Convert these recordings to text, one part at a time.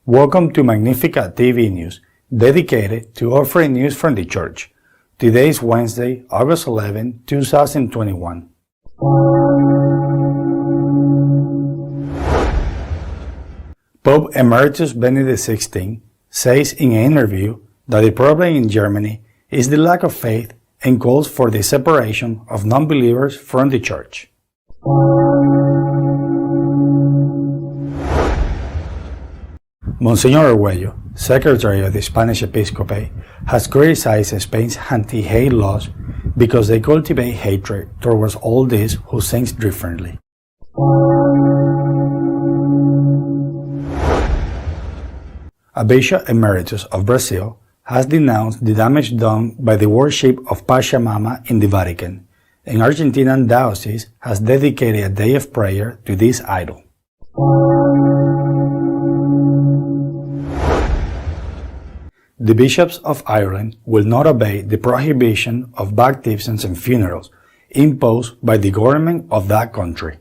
Welcome to Magnificat TV News, dedicated to offering news from the Church. Today is Wednesday, August 11, 2021. Pope Emeritus Benedict XVI says in an interview that the problem in Germany is the lack of faith and calls for the separation of non-believers from the Church. Monsignor Arguello, Secretary of the Spanish Episcopate, has criticized Spain's anti-hate laws because they cultivate hatred towards all those who think differently. A Bishop Emeritus of Brazil has denounced the damage done by the worship of Pachamama in the Vatican. An Argentinian diocese has dedicated a day of prayer to this idol. The bishops of Ireland will not obey the prohibition of baptisms and funerals imposed by the government of that country.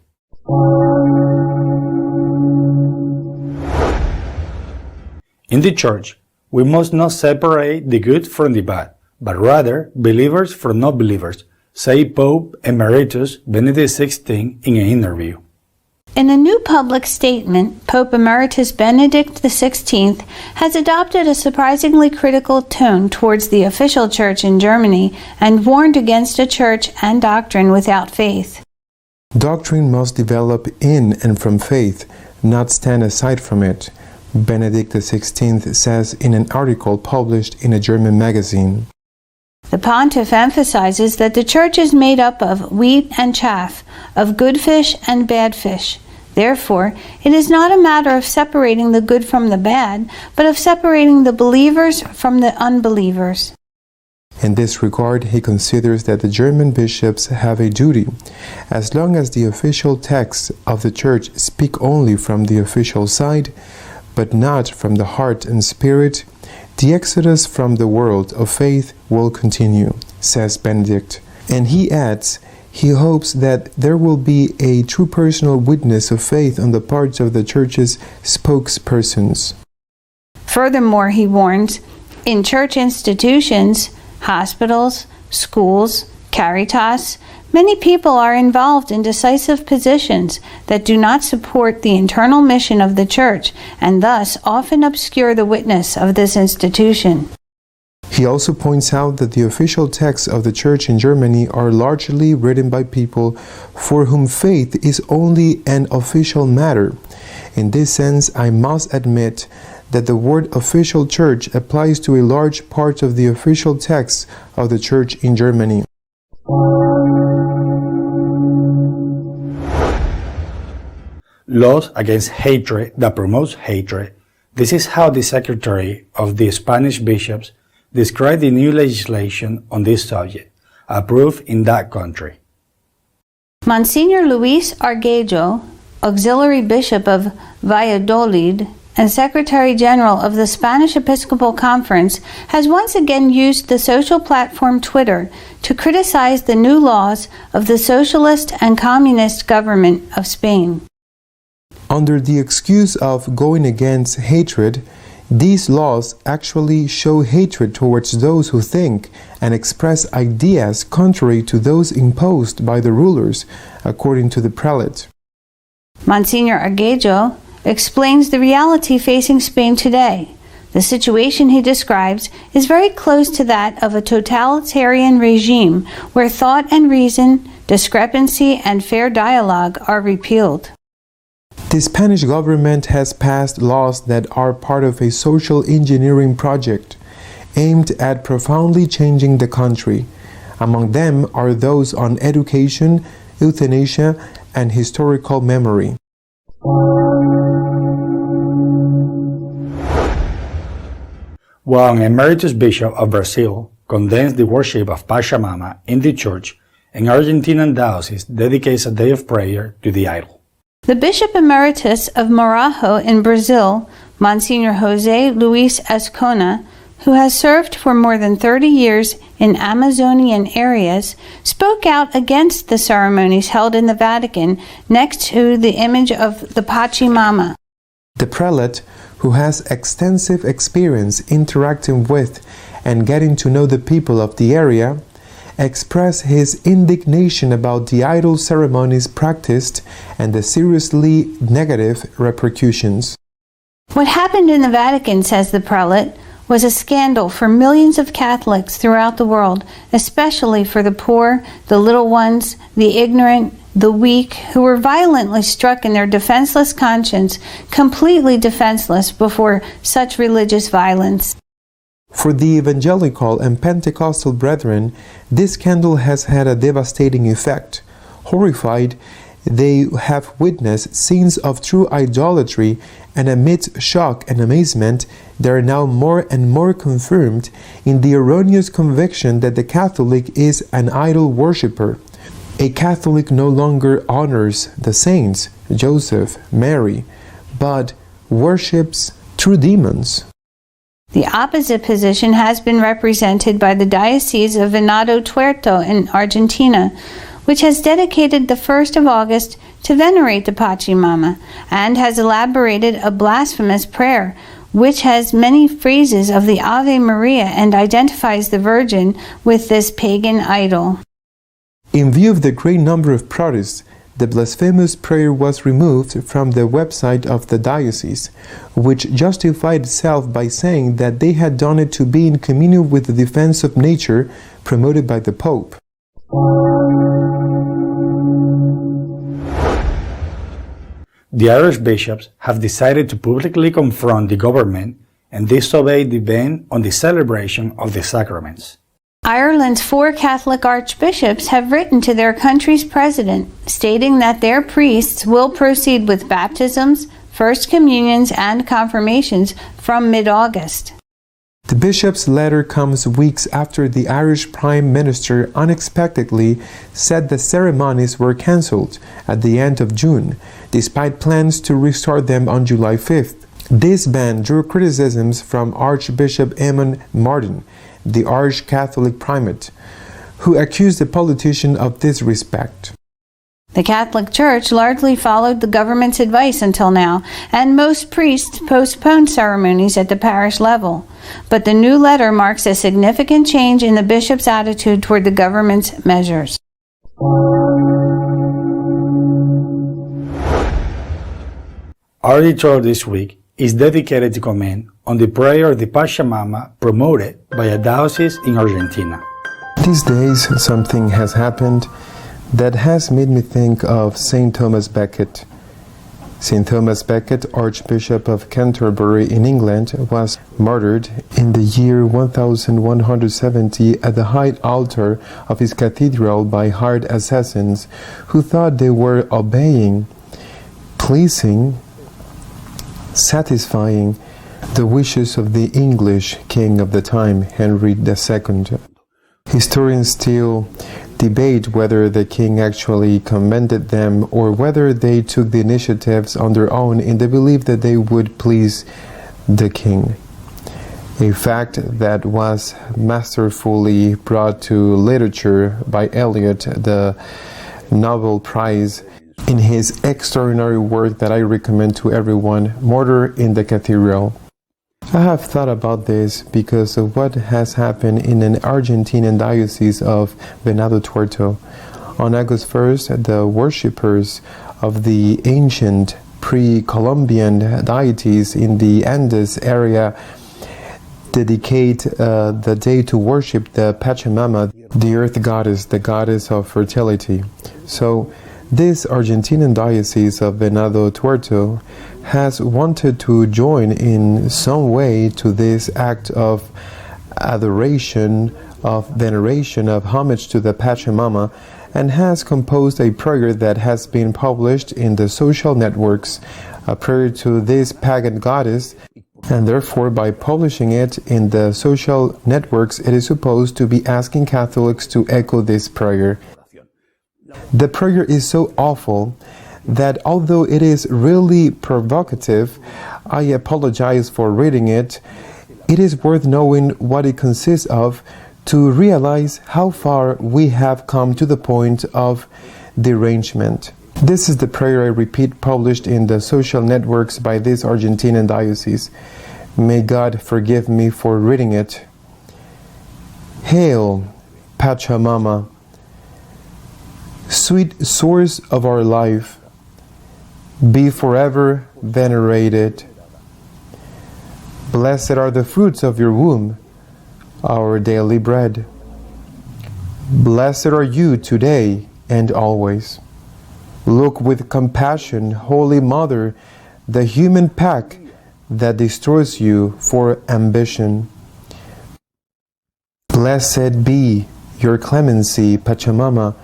In the Church, we must not separate the good from the bad, but rather believers from non-believers, said Pope Emeritus Benedict XVI in an interview. In a new public statement, Pope Emeritus Benedict XVI has adopted a surprisingly critical tone towards the official church in Germany and warned against a church and doctrine without faith. Doctrine must develop in and from faith, not stand aside from it, Benedict XVI says in an article published in a German magazine. The pontiff emphasizes that the church is made up of wheat and chaff, of good fish and bad fish. Therefore, it is not a matter of separating the good from the bad, but of separating the believers from the unbelievers. In this regard, he considers that the German bishops have a duty. As long as the official texts of the church speak only from the official side, but not from the heart and spirit, the exodus from the world of faith will continue, says Benedict. And he adds, he hopes that there will be a true personal witness of faith on the part of the Church's spokespersons. Furthermore, he warns, in church institutions, hospitals, schools, Caritas, many people are involved in decisive positions that do not support the internal mission of the Church and thus often obscure the witness of this institution. He also points out that the official texts of the Church in Germany are largely written by people for whom faith is only an official matter. In this sense, I must admit that the word official church applies to a large part of the official texts of the Church in Germany. Laws against hatred that promotes hatred. This is how the Secretary of the Spanish Bishops described the new legislation on this subject, approved in that country. Monsignor Luis Arguello, Auxiliary Bishop of Valladolid and Secretary General of the Spanish Episcopal Conference, has once again used the social platform Twitter to criticize the new laws of the socialist and communist government of Spain. Under the excuse of going against hatred, these laws actually show hatred towards those who think and express ideas contrary to those imposed by the rulers, according to the prelate. Monsignor Arguello explains the reality facing Spain today. The situation he describes is very close to that of a totalitarian regime where thought and reason, discrepancy, and fair dialogue are repealed. The Spanish government has passed laws that are part of a social engineering project aimed at profoundly changing the country. Among them are those on education, euthanasia, and historical memory. While an Emeritus Bishop of Brazil condemns the worship of Pachamama in the Church, an Argentinian diocese dedicates a day of prayer to the idol. The Bishop Emeritus of Marajo in Brazil, Monsignor José Luis Ascona, who has served for more than 30 years in Amazonian areas, spoke out against the ceremonies held in the Vatican next to the image of the Pachamama. The prelate, who has extensive experience interacting with and getting to know the people of the area, expressed his indignation about the idol ceremonies practiced and the seriously negative repercussions. What happened in the Vatican, says the prelate, was a scandal for millions of Catholics throughout the world, especially for the poor, the little ones, the ignorant, the weak, who were violently struck in their defenseless conscience, completely defenseless before such religious violence. For the evangelical and Pentecostal brethren, this scandal has had a devastating effect. Horrified, they have witnessed scenes of true idolatry, and amidst shock and amazement, they are now more and more confirmed in the erroneous conviction that the Catholic is an idol worshipper. A Catholic no longer honors the saints, Joseph, Mary, but worships true demons. The opposite position has been represented by the Diocese of Venado Tuerto in Argentina, which has dedicated the 1st of August to venerate the Pachamama, and has elaborated a blasphemous prayer, which has many phrases of the Ave Maria and identifies the Virgin with this pagan idol. In view of the great number of protests, the blasphemous prayer was removed from the website of the diocese, which justified itself by saying that they had done it to be in communion with the defense of nature promoted by the Pope. The Irish bishops have decided to publicly confront the government and disobey the ban on the celebration of the sacraments. Ireland's 4 Catholic archbishops have written to their country's president, stating that their priests will proceed with baptisms, first communions, and confirmations from mid-August. The bishop's letter comes weeks after the Irish Prime Minister unexpectedly said the ceremonies were cancelled at the end of June, despite plans to restart them on July 5th. This ban drew criticisms from Archbishop Eamon Martin, the Arch-Catholic primate, who accused the politician of disrespect. The Catholic Church largely followed the government's advice until now, and most priests postponed ceremonies at the parish level. But the new letter marks a significant change in the bishop's attitude toward the government's measures. Our editorial this week is dedicated to comment on the prayer of the Pachamama promoted by a diocese in Argentina. These days, something has happened that has made me think of St. Thomas Becket. St. Thomas Becket, Archbishop of Canterbury in England, was martyred in the year 1170 at the high altar of his cathedral by hired assassins who thought they were obeying, pleasing, satisfying the wishes of the English king of the time, Henry II. Historians still debate whether the king actually commended them or whether they took the initiatives on their own in the belief that they would please the king. A fact that was masterfully brought to literature by Eliot, the Nobel Prize, in his extraordinary work that I recommend to everyone, Murder in the Cathedral. I have thought about this because of what has happened in an Argentinian diocese of Venado Tuerto. On August 1st, the worshippers of the ancient pre-Columbian deities in the Andes area dedicate the day to worship the Pachamama, the earth goddess, the goddess of fertility. So, this Argentinian diocese of Venado Tuerto has wanted to join in some way to this act of adoration, of veneration, of homage to the Pachamama, and has composed a prayer that has been published in the social networks, a prayer to this pagan goddess, and therefore by publishing it in the social networks, it is supposed to be asking Catholics to echo this prayer. The prayer is so awful that although it is really provocative, I apologize for reading it. It is worth knowing what it consists of to realize how far we have come to the point of derangement. This is the prayer I repeat, published in the social networks by this Argentinian diocese. May God forgive me for reading it. Hail, Pachamama, sweet source of our life, be forever venerated. Blessed are the fruits of your womb, our daily bread. Blessed are you today and always. Look with compassion, Holy Mother, the human pack that destroys you for ambition. Blessed be your clemency, Pachamama,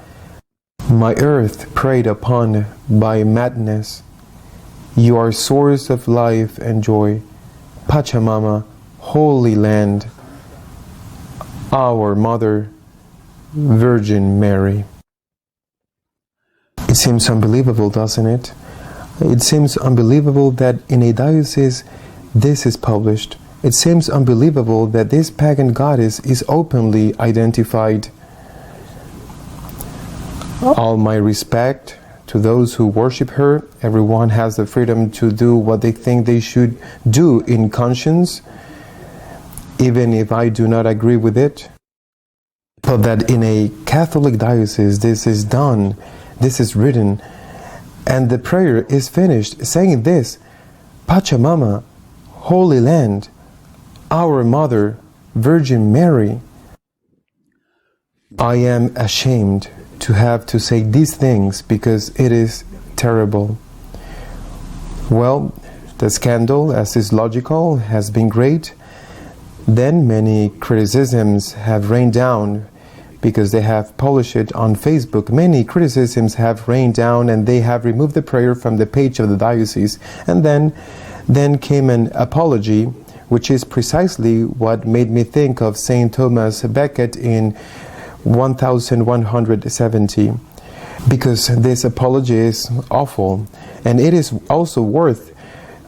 my earth preyed upon by madness. You are source of life and joy, Pachamama, Holy Land, our Mother, Virgin Mary. It seems unbelievable, doesn't it? It seems unbelievable that in a diocese this is published. It seems unbelievable that this pagan goddess is openly identified. All my respect to those who worship her. Everyone has the freedom to do what they think they should do in conscience, even if I do not agree with it. But that in a Catholic diocese this is done, this is written, and the prayer is finished saying this: Pachamama, Holy Land, our Mother, Virgin Mary. I am ashamed to have to say these things because it is terrible. Well, the scandal, as is logical, has been great. Then many criticisms have rained down because they have published it on Facebook. Many criticisms have rained down and they have removed the prayer from the page of the diocese. And then came an apology, which is precisely what made me think of St. Thomas Becket in 1170. Because this apology is awful, and it is also worth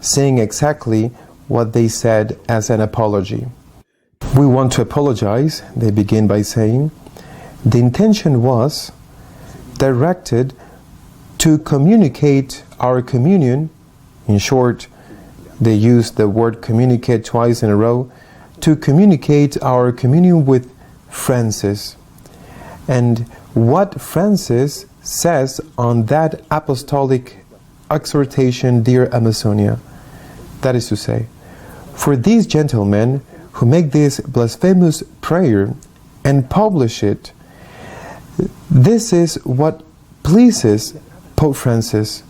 saying exactly what they said as an apology. We want to apologize, they begin by saying. The intention was directed to communicate our communion. In short, they used the word communicate twice in a row, to communicate our communion with Francis. And what Francis says on that apostolic exhortation, Dear Amazonia, that is to say, for these gentlemen who make this blasphemous prayer and publish it, this is what pleases Pope Francis.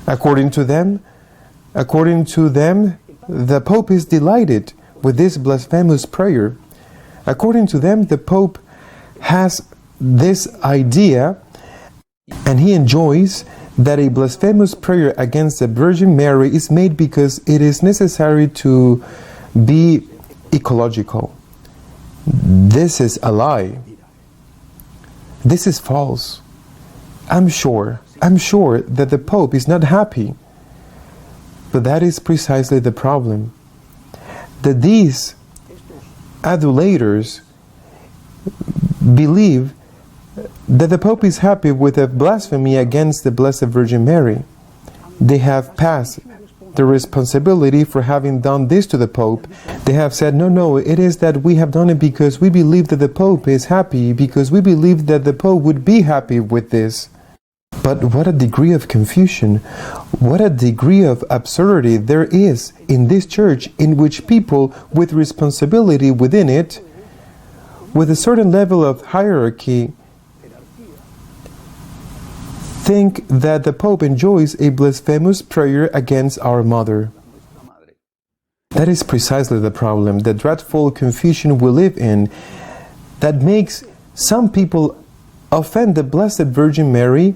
According to them, the Pope is delighted with this blasphemous prayer. According to them, the Pope has this idea, and he enjoys that a blasphemous prayer against the Virgin Mary is made because it is necessary to be ecological. This is a lie. This is false. I'm sure that the Pope is not happy. But that is precisely the problem. That these adulators believe that the Pope is happy with a blasphemy against the Blessed Virgin Mary. They have passed the responsibility for having done this to the Pope. They have said, no, it is that we have done it because we believe that the Pope is happy, because we believe that the Pope would be happy with this. But what a degree of confusion, what a degree of absurdity there is in this church, in which people with responsibility within it, with a certain level of hierarchy, think that the Pope enjoys a blasphemous prayer against our Mother. That is precisely the problem, the dreadful confusion we live in, that makes some people offend the Blessed Virgin Mary,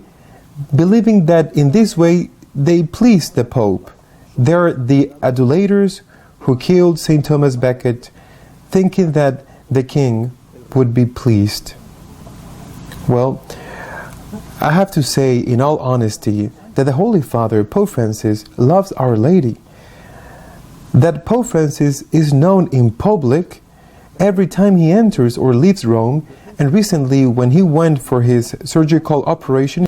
believing that in this way they please the Pope. They're the adulators who killed St. Thomas Becket, thinking that the king would be pleased. Well, I have to say in all honesty that the Holy Father, Pope Francis, loves Our Lady. That Pope Francis is known in public every time he enters or leaves Rome, and recently when he went for his surgical operation,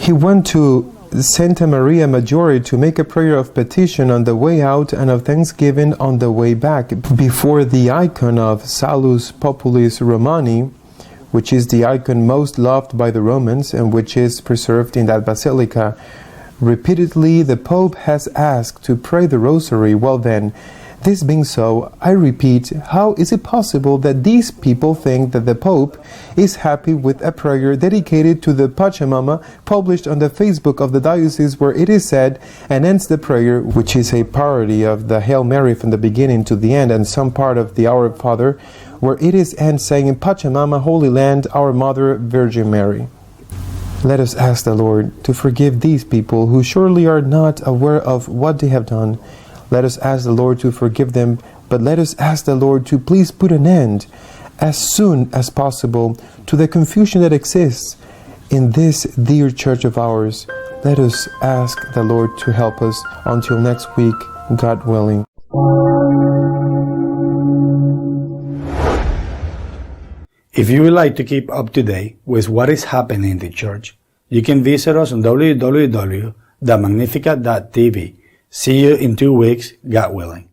He went to Santa Maria Maggiore to make a prayer of petition on the way out and of thanksgiving on the way back before the icon of Salus Populis Romani, which is the icon most loved by the Romans and which is preserved in that basilica. Repeatedly, the Pope has asked to pray the Rosary. Well then, this being so, I repeat, how is it possible that these people think that the Pope is happy with a prayer dedicated to the Pachamama published on the Facebook of the diocese, where it is said, and ends the prayer, which is a parody of the Hail Mary from the beginning to the end, and some part of the Our Father, where it is ends saying, Pachamama, Holy Land, Our Mother, Virgin Mary. Let us ask the Lord to forgive these people who surely are not aware of what they have done. Let us ask the Lord to forgive them, but let us ask the Lord to please put an end, as soon as possible, to the confusion that exists in this dear church of ours. Let us ask the Lord to help us. Until next week, God willing. If you would like to keep up to date with what is happening in the church, you can visit us on www.magnificat.tv. See you in 2 weeks, God willing.